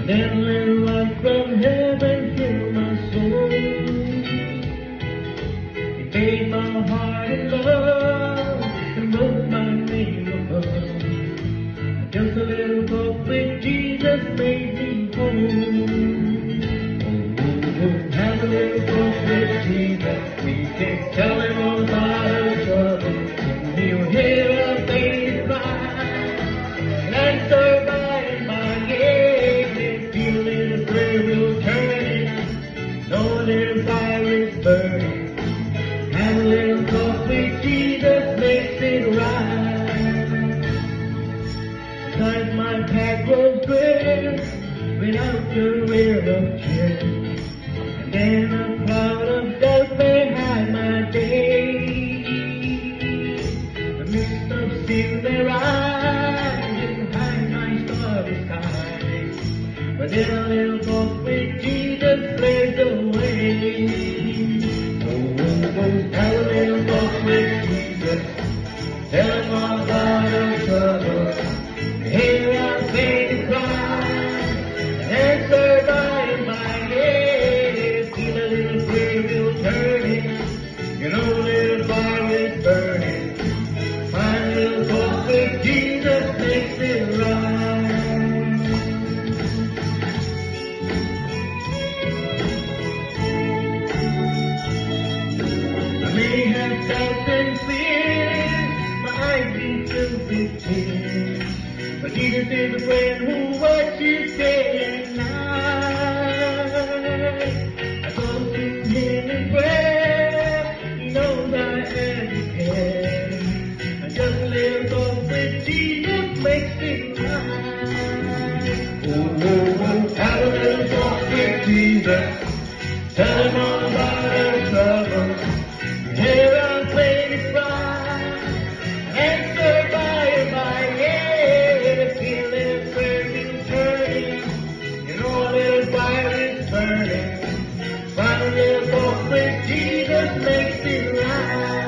Then let light from heaven fill my soul. He made my heart in love and wrote my name above. Just a little book with Jesus made me whole. Have a little book with Jesus. We can tell him all about our trouble. He'll hear our baby cry and answer by and by. Yeah, feel a little prayer will turn it. Know a little fire is burning. Have a little talk with Jesus makes it right. Sometimes my path grows gray without your real of care. And then a cloud of doubt may hide my day. The mist of sin may rise and hide my starry sky. But then a little talk with Jesus clears the way. Have a little talk with Jesus. Tell him all about our trouble. Hear our baby cry. Answer by and by. Yeah, feel a little prayer will turn it. You know, a little fire is burning. Find a little talk with Jesus makes it right. I may have doubts and fears, my eyes be filled with tears. But Jesus is a friend who watches day and night. I go to him in prayer, he knows I am his care. And just a little talk with Jesus makes it right. Have a little talk with Jesus. Tell him all about our trouble. Hear our baby cry. Answer by and by. Yeah, feel that prayer is turning. You know a little fire is burning. Find a little talk with Jesus makes it right.